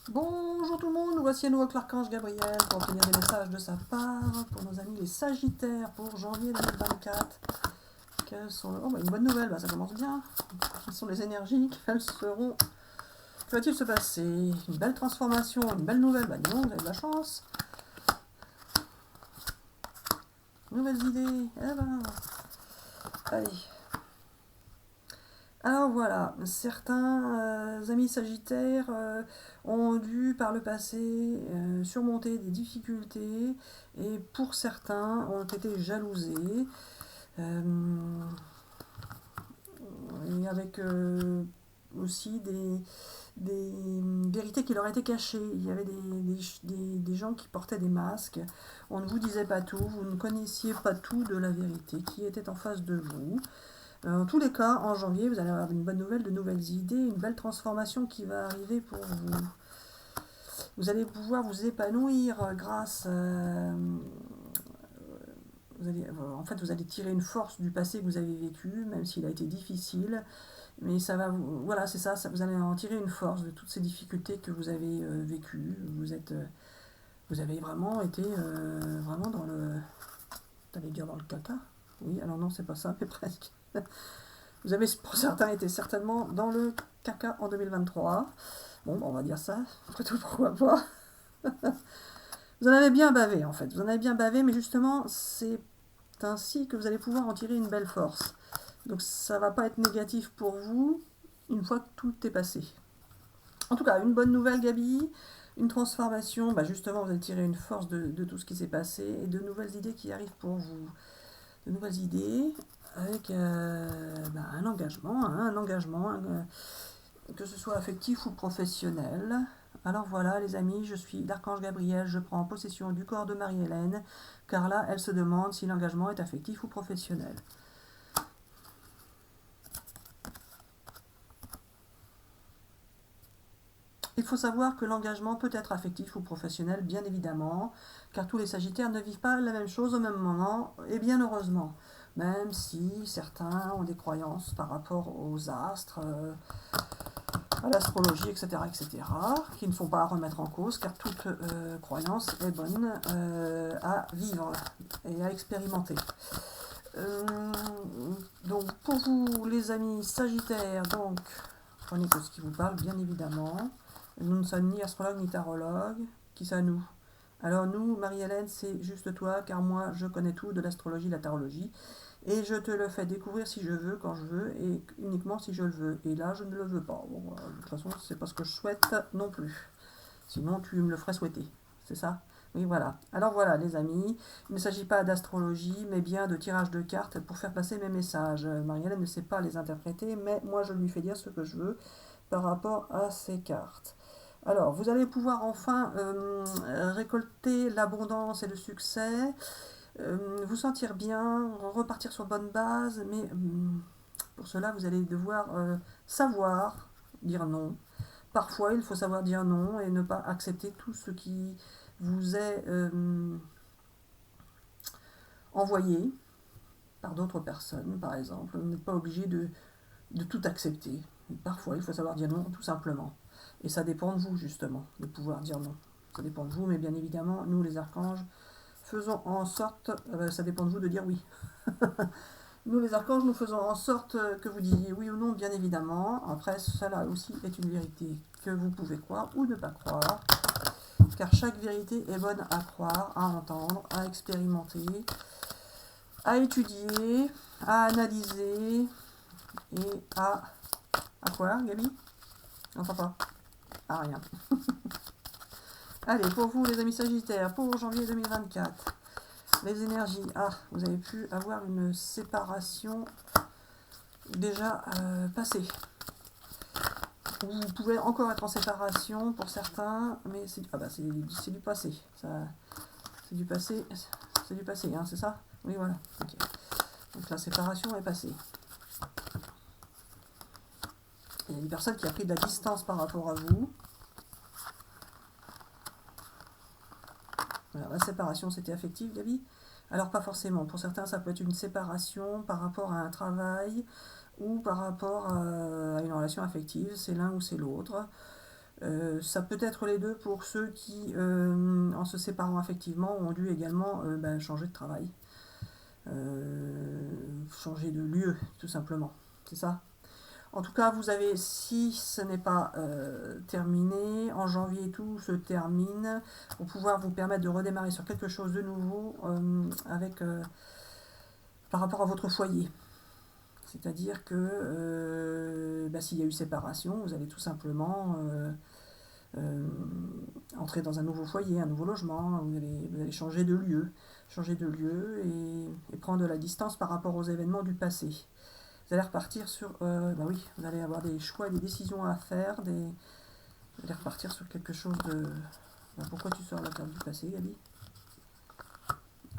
Bonjour tout le monde, nous voici à nouveau avec l'Archange Gabriel pour obtenir des messages de sa part pour nos amis les Sagittaires pour janvier 2024. Quelles sont... Oh bah une bonne nouvelle, bah ça commence bien. Quelles sont les énergies? Quelles seront... Que va-t-il se passer? Une belle transformation, une belle nouvelle, bah dis donc, vous avez de la chance. Nouvelles idées, eh ben... Allez. Alors voilà, certains amis sagittaires ont dû par le passé surmonter des difficultés et pour certains ont été jalousés et avec aussi des vérités qui leur étaient cachées. Il y avait des gens qui portaient des masques, on ne vous disait pas tout, vous ne connaissiez pas tout de la vérité qui était en face de vous. En tous les cas, en janvier, vous allez avoir une bonne nouvelle, de nouvelles idées, une belle transformation qui va arriver pour vous. Vous allez pouvoir vous épanouir grâce en fait, vous allez tirer une force du passé que vous avez vécu, même s'il a été difficile. Mais ça va vous... Voilà, c'est ça, vous allez en tirer une force de toutes ces difficultés que vous avez vécues. Vous avez vraiment été vraiment dans le... T'allais dire dans le caca? Oui, alors non, c'est pas ça, mais presque. Vous avez pour certains été certainement dans le caca en 2023. Bon, on va dire ça. Après tout, pourquoi pas. Vous en avez bien bavé en fait. Vous en avez bien bavé, mais justement, c'est ainsi que vous allez pouvoir en tirer une belle force. Donc ça va pas être négatif pour vous une fois que tout est passé. En tout cas, une bonne nouvelle, Gabi. Une transformation, bah justement, vous allez tirer une force de tout ce qui s'est passé et de nouvelles idées qui arrivent pour vous. De nouvelles idées avec un engagement, hein, que ce soit affectif ou professionnel. Alors voilà les amis, je suis l'Archange Gabriel, je prends possession du corps de Marie-Hélène, car là elle se demande si l'engagement est affectif ou professionnel. Il faut savoir que l'engagement peut être affectif ou professionnel, bien évidemment, car tous les Sagittaires ne vivent pas la même chose au même moment, et bien heureusement, même si certains ont des croyances par rapport aux astres, à l'astrologie, etc., qui ne sont pas à remettre en cause, car toute croyance est bonne à vivre et à expérimenter. Euh, donc pour vous les amis Sagittaires, donc prenez que ce qui vous parle, bien évidemment. Nous ne sommes ni astrologues ni tarologues. Qui ça nous? Alors nous, Marie-Hélène, c'est juste toi, car moi je connais tout de l'astrologie, de la tarologie, et je te le fais découvrir si je veux, quand je veux, et uniquement si je le veux. Et là, je ne le veux pas. Bon, de toute façon, c'est pas ce que je souhaite non plus. Sinon, tu me le ferais souhaiter. C'est ça? Oui, voilà. Alors voilà, les amis, il ne s'agit pas d'astrologie, mais bien de tirage de cartes pour faire passer mes messages. Marie-Hélène ne sait pas les interpréter, mais moi, je lui fais dire ce que je veux par rapport à ces cartes. Alors, vous allez pouvoir enfin récolter l'abondance et le succès, vous sentir bien, repartir sur bonne base, mais pour cela, vous allez devoir savoir dire non. Parfois, il faut savoir dire non et ne pas accepter tout ce qui vous est envoyé par d'autres personnes, par exemple. Vous n'êtes pas obligé de tout accepter. Parfois, il faut savoir dire non, tout simplement. Et ça dépend de vous, justement, de pouvoir dire non. Ça dépend de vous, mais bien évidemment, nous, les archanges, faisons en sorte, ça dépend de vous de dire oui. Nous, les archanges, nous faisons en sorte que vous disiez oui ou non, bien évidemment. Après, cela aussi est une vérité que vous pouvez croire ou ne pas croire, car chaque vérité est bonne à croire, à entendre, à expérimenter, à étudier, à analyser et à... À quoi, Gabi? Enfin pas. À rien. Allez, pour vous, les amis Sagittaires, pour janvier 2024, les énergies. Ah, vous avez pu avoir une séparation déjà passée. Vous pouvez encore être en séparation pour certains, mais c'est du passé. C'est du passé, c'est du passé, hein, c'est ça? Oui, voilà. Okay. Donc la séparation est passée. Il y a une personne qui a pris de la distance par rapport à vous. Alors, la séparation, c'était affectif, Gabi? Alors pas forcément. Pour certains, ça peut être une séparation par rapport à un travail ou par rapport à une relation affective. C'est l'un ou c'est l'autre. Ça peut être les deux pour ceux qui, en se séparant affectivement, ont dû également changer de travail, changer de lieu, tout simplement. C'est ça. En tout cas, vous avez, si ce n'est pas terminé, en janvier tout se termine, pour pouvoir vous permettre de redémarrer sur quelque chose de nouveau par rapport à votre foyer. C'est-à-dire que s'il y a eu séparation, vous allez tout simplement entrer dans un nouveau foyer, un nouveau logement, vous allez changer de lieu, et prendre de la distance par rapport aux événements du passé. Vous allez repartir sur... oui, vous allez avoir des choix et des décisions à faire, vous allez repartir sur quelque chose de... pourquoi tu sors la carte du passé, Gabi?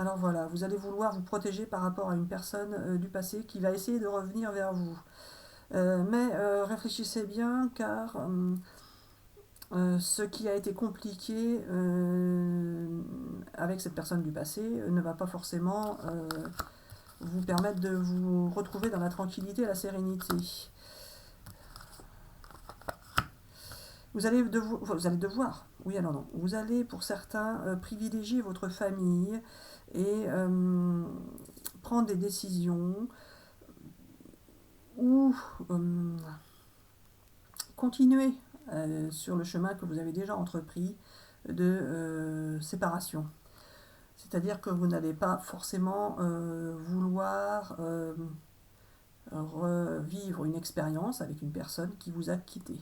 Alors voilà, vous allez vouloir vous protéger par rapport à une personne du passé qui va essayer de revenir vers vous. Mais réfléchissez bien, car ce qui a été compliqué avec cette personne du passé ne va pas forcément vous permettre de vous retrouver dans la tranquillité et la sérénité. Vous allez devoir, oui alors non, vous allez pour certains privilégier votre famille et prendre des décisions ou continuer sur le chemin que vous avez déjà entrepris de séparation. C'est-à-dire que vous n'allez pas forcément vouloir revivre une expérience avec une personne qui vous a quitté.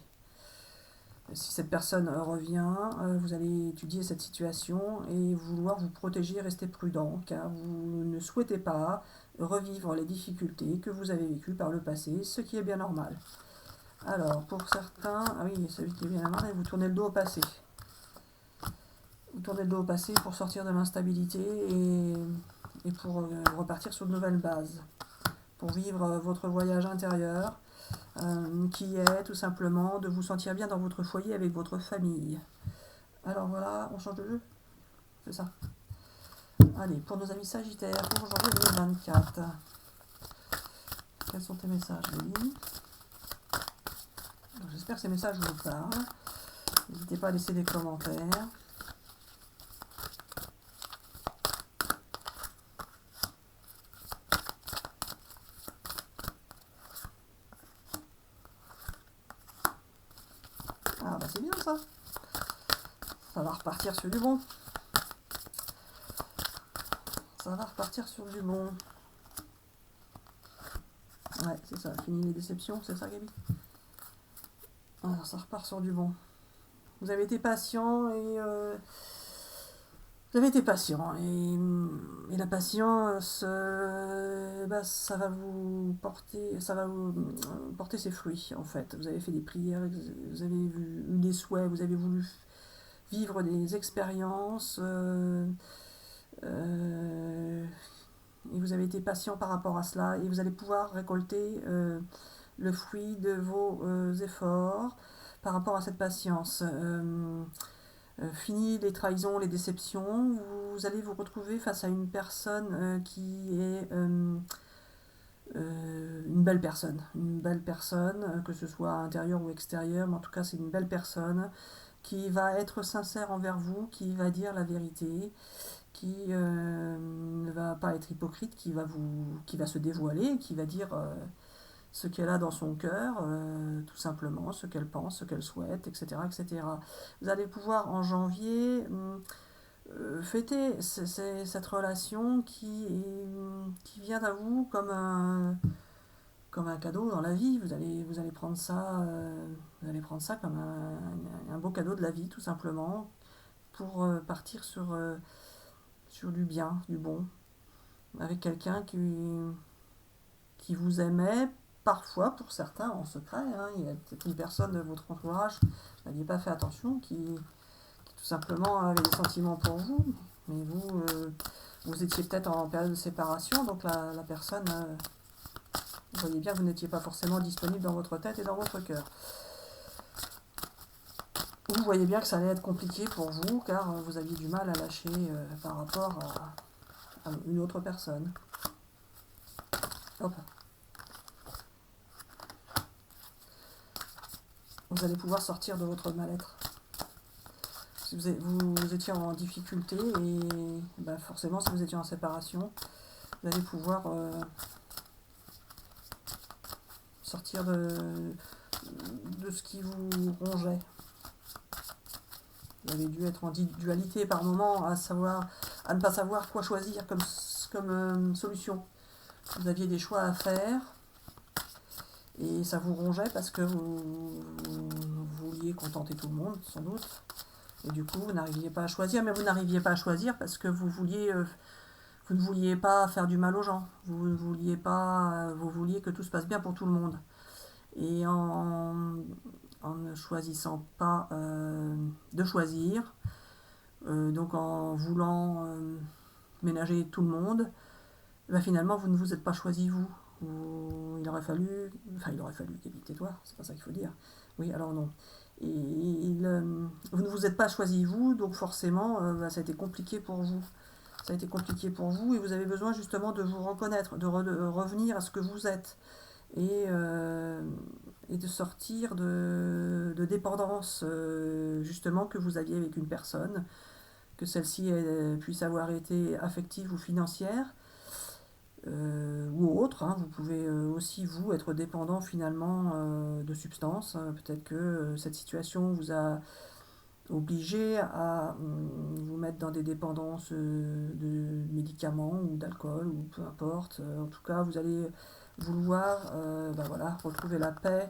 Si cette personne revient, vous allez étudier cette situation et vouloir vous protéger, rester prudent, car vous ne souhaitez pas revivre les difficultés que vous avez vécues par le passé, ce qui est bien normal. Alors, pour certains, celui qui est bien normal, vous tournez le dos au passé. Vous tournez le dos au passé pour sortir de l'instabilité et pour repartir sur de nouvelles bases, pour vivre votre voyage intérieur, qui est tout simplement de vous sentir bien dans votre foyer avec votre famille. Alors voilà, on change de jeu. C'est ça. Allez, pour nos amis Sagittaires, pour janvier 2024. Quels sont tes messages, Lily? J'espère que ces messages vous parlent. N'hésitez pas à laisser des commentaires. Ah bah c'est bien ça. Ça va repartir sur du bon. Ça va repartir sur du bon. Ouais, c'est ça. Fini les déceptions, c'est ça, Gabi? Alors ça repart sur du bon. Vous avez été patient et la patience, ça va vous porter ses fruits en fait. Vous avez fait des prières, vous avez eu des souhaits, vous avez voulu vivre des expériences et vous avez été patient par rapport à cela et vous allez pouvoir récolter le fruit de vos efforts par rapport à cette patience. Fini les trahisons, les déceptions, vous allez vous retrouver face à une personne qui est une belle personne, que ce soit intérieure ou extérieure, mais en tout cas c'est une belle personne qui va être sincère envers vous, qui va dire la vérité, qui ne va pas être hypocrite, qui va se dévoiler, qui va dire ce qu'elle a dans son cœur, tout simplement, ce qu'elle pense, ce qu'elle souhaite, etc., etc. Vous allez pouvoir en janvier fêter cette relation qui vient à vous comme un cadeau dans la vie. Vous allez prendre ça, comme un beau cadeau de la vie, tout simplement, pour partir sur du bien, du bon, avec quelqu'un qui vous aimait, parfois pour certains en secret. Il y a peut-être une personne de votre entourage, vous n'aviez pas fait attention, qui tout simplement avait des sentiments pour vous, mais vous étiez peut-être en période de séparation, donc la personne, vous voyez bien que vous n'étiez pas forcément disponible dans votre tête et dans votre cœur. Vous voyez bien que ça allait être compliqué pour vous, car vous aviez du mal à lâcher par rapport à une autre personne. Hop. vous allez pouvoir sortir de votre mal-être. Si vous étiez en difficulté et forcément si vous étiez en séparation, vous allez pouvoir sortir de ce qui vous rongeait. Vous avez dû être en dualité par moment à ne pas savoir quoi choisir comme solution. Vous aviez des choix à faire et ça vous rongeait parce que vous vouliez contenter tout le monde, sans doute. Et du coup, vous n'arriviez pas à choisir, mais vous n'arriviez pas à choisir parce que vous ne vouliez pas faire du mal aux gens. Vous vouliez que tout se passe bien pour tout le monde. Et en ne choisissant pas de choisir, donc en voulant ménager tout le monde, finalement vous ne vous êtes pas choisi vous. Il aurait fallu tais-toi, c'est pas ça qu'il faut dire. Oui, alors non. Vous ne vous êtes pas choisi vous, donc forcément ça a été compliqué pour vous. Ça a été compliqué pour vous et vous avez besoin justement de vous reconnaître, de revenir à ce que vous êtes. Et de sortir de dépendance justement que vous aviez avec une personne, que celle-ci puisse avoir été affective ou financière ou autre. Vous pouvez aussi vous être dépendant finalement de substances. Peut-être que cette situation vous a obligé à vous mettre dans des dépendances de médicaments ou d'alcool ou peu importe. En tout cas, vous allez vouloir retrouver la paix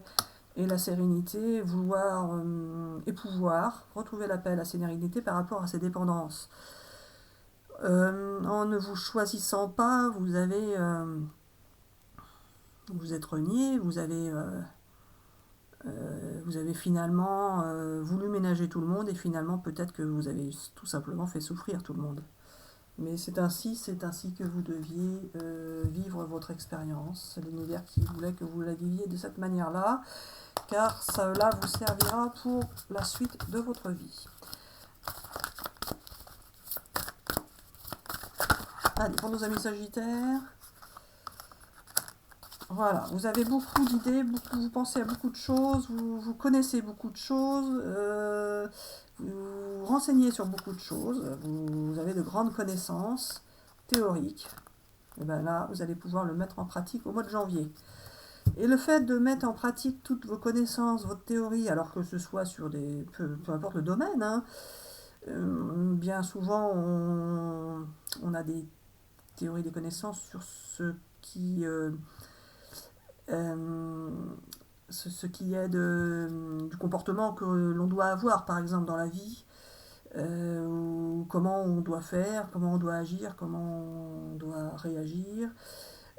et la sérénité, vouloir et pouvoir retrouver la paix et la sérénité par rapport à ces dépendances. En ne vous choisissant pas, vous êtes renié, vous avez finalement voulu ménager tout le monde et finalement peut-être que vous avez tout simplement fait souffrir tout le monde. Mais c'est ainsi que vous deviez vivre votre expérience. C'est l'univers qui voulait que vous la viviez de cette manière-là, car cela vous servira pour la suite de votre vie. Allez, pour nos amis Sagittaires, voilà, vous avez beaucoup d'idées, vous pensez à beaucoup de choses, vous connaissez beaucoup de choses, vous vous renseignez sur beaucoup de choses, vous avez de grandes connaissances théoriques. Et bien là, vous allez pouvoir le mettre en pratique au mois de janvier. Et le fait de mettre en pratique toutes vos connaissances, votre théorie, alors que ce soit sur peu importe le domaine, bien souvent on a des théories, des connaissances sur ce qui est du comportement que l'on doit avoir, par exemple, dans la vie, ou comment on doit faire, comment on doit agir, comment on doit réagir.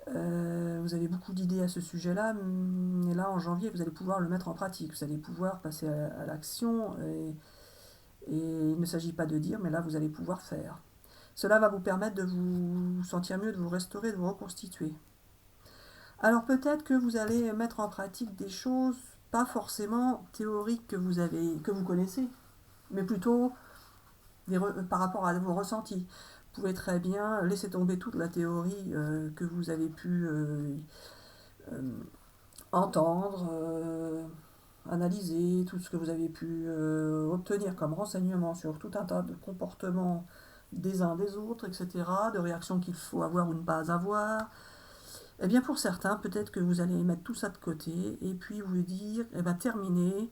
Vous avez beaucoup d'idées à ce sujet-là, et là, en janvier, vous allez pouvoir le mettre en pratique. Vous allez pouvoir passer à l'action, et il ne s'agit pas de dire, mais là, vous allez pouvoir faire. Cela va vous permettre de vous sentir mieux, de vous restaurer, de vous reconstituer. Alors peut-être que vous allez mettre en pratique des choses pas forcément théoriques que vous connaissez, mais plutôt par rapport à vos ressentis. Vous pouvez très bien laisser tomber toute la théorie que vous avez pu entendre, analyser, tout ce que vous avez pu obtenir comme renseignement sur tout un tas de comportements des uns des autres, etc., de réactions qu'il faut avoir ou ne pas avoir. Eh bien pour certains, peut-être que vous allez mettre tout ça de côté et puis vous dire, terminé,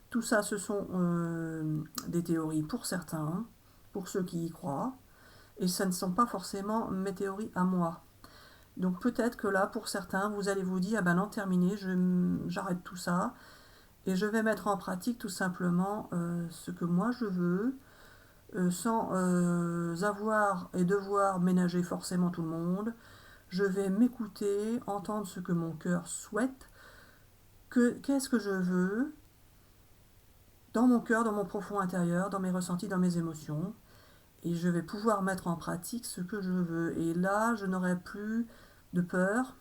tout ça ce sont des théories pour certains, pour ceux qui y croient, et ce ne sont pas forcément mes théories à moi. Donc peut-être que là, pour certains, vous allez vous dire, non, terminé, j'arrête tout ça, et je vais mettre en pratique tout simplement ce que moi je veux, sans avoir et devoir ménager forcément tout le monde. Je vais m'écouter, entendre ce que mon cœur souhaite, qu'est-ce que je veux, dans mon cœur, dans mon profond intérieur, dans mes ressentis, dans mes émotions, et je vais pouvoir mettre en pratique ce que je veux. Et là, je n'aurai plus de peur,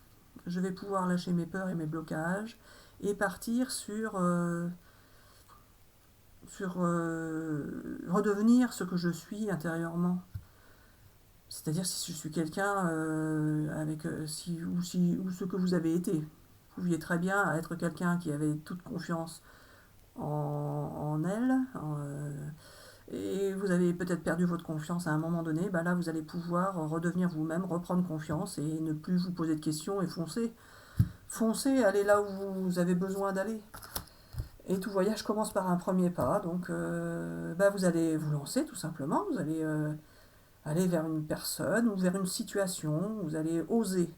je vais pouvoir lâcher mes peurs et mes blocages, et partir sur redevenir ce que je suis intérieurement. C'est-à-dire si je suis quelqu'un ou ce que vous avez été. Vous pouviez très bien être quelqu'un qui avait toute confiance en elle, et vous avez peut-être perdu votre confiance à un moment donné, bah là vous allez pouvoir redevenir vous-même, reprendre confiance et ne plus vous poser de questions et foncer. Foncez, allez là où vous avez besoin d'aller. Et tout voyage commence par un premier pas, donc bah vous allez vous lancer tout simplement, vous allez aller vers une personne ou vers une situation, vous allez oser.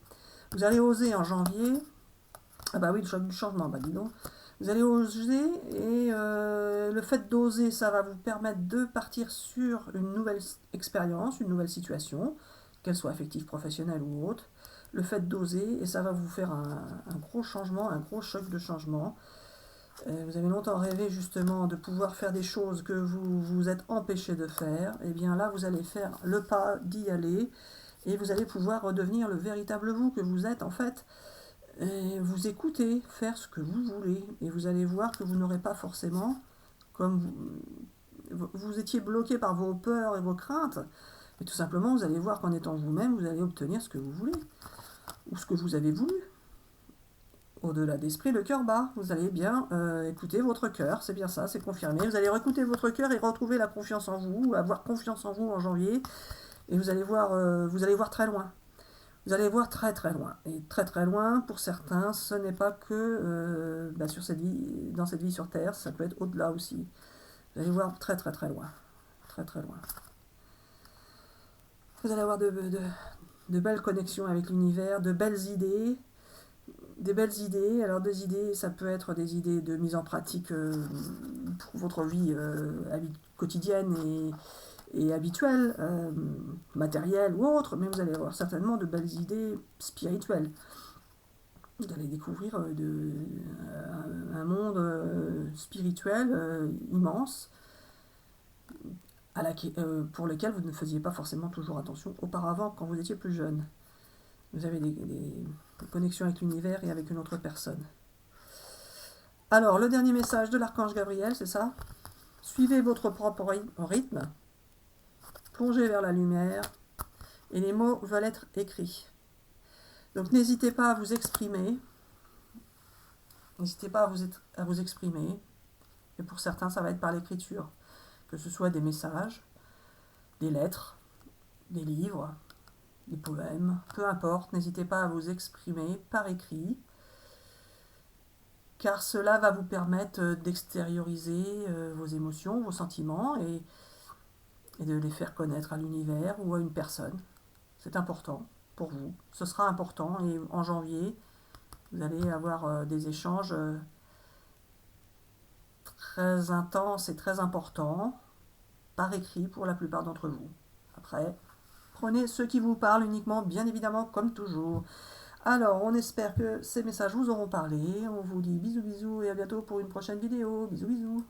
Vous allez oser en janvier, ah bah oui, le choc du changement, bah dis donc. Vous allez oser et le fait d'oser, ça va vous permettre de partir sur une nouvelle expérience, une nouvelle situation, qu'elle soit affective, professionnelle ou autre. Le fait d'oser, et ça va vous faire un gros changement, un gros choc de changement. Vous avez longtemps rêvé justement de pouvoir faire des choses que vous vous êtes empêché de faire. Et bien là, vous allez faire le pas d'y aller et vous allez pouvoir redevenir le véritable vous que vous êtes en fait. Et vous écoutez, faire ce que vous voulez, et vous allez voir que vous n'aurez pas forcément, comme vous étiez bloqué par vos peurs et vos craintes, mais tout simplement vous allez voir qu'en étant vous-même, vous allez obtenir ce que vous voulez, ou ce que vous avez voulu. Au-delà d'esprit, le cœur bat. Vous allez bien écouter votre cœur, c'est bien ça, c'est confirmé. Vous allez réécouter votre cœur et retrouver la confiance en vous, avoir confiance en vous en janvier, et vous allez voir très loin. Vous allez voir très très loin. Et très très loin, pour certains, ce n'est pas que sur cette vie, dans cette vie sur Terre, ça peut être au-delà aussi. Vous allez voir très très très loin. Très très loin. Vous allez avoir de belles connexions avec l'univers, de belles idées. Des belles idées. Alors des idées, ça peut être des idées de mise en pratique pour votre vie quotidienne et habituelle, matérielle ou autre, mais vous allez avoir certainement de belles idées spirituelles. Vous allez découvrir un monde spirituel immense pour lequel vous ne faisiez pas forcément toujours attention auparavant quand vous étiez plus jeune. Vous avez des connexions avec l'univers et avec une autre personne. Alors, le dernier message de l'archange Gabriel, c'est ça. Suivez votre propre rythme, plongez vers la lumière, et les mots veulent être écrits. Donc n'hésitez pas à vous exprimer. N'hésitez pas à vous exprimer. Et pour certains, ça va être par l'écriture. Que ce soit des messages, des lettres, des livres, des poèmes, peu importe. N'hésitez pas à vous exprimer par écrit. Car cela va vous permettre d'extérioriser vos émotions, vos sentiments et de les faire connaître à l'univers ou à une personne. C'est important pour vous. Ce sera important et en janvier, vous allez avoir des échanges très intenses et très importants par écrit pour la plupart d'entre vous. Après, prenez ceux qui vous parlent uniquement, bien évidemment, comme toujours. Alors, on espère que ces messages vous auront parlé. On vous dit bisous bisous et à bientôt pour une prochaine vidéo. Bisous bisous.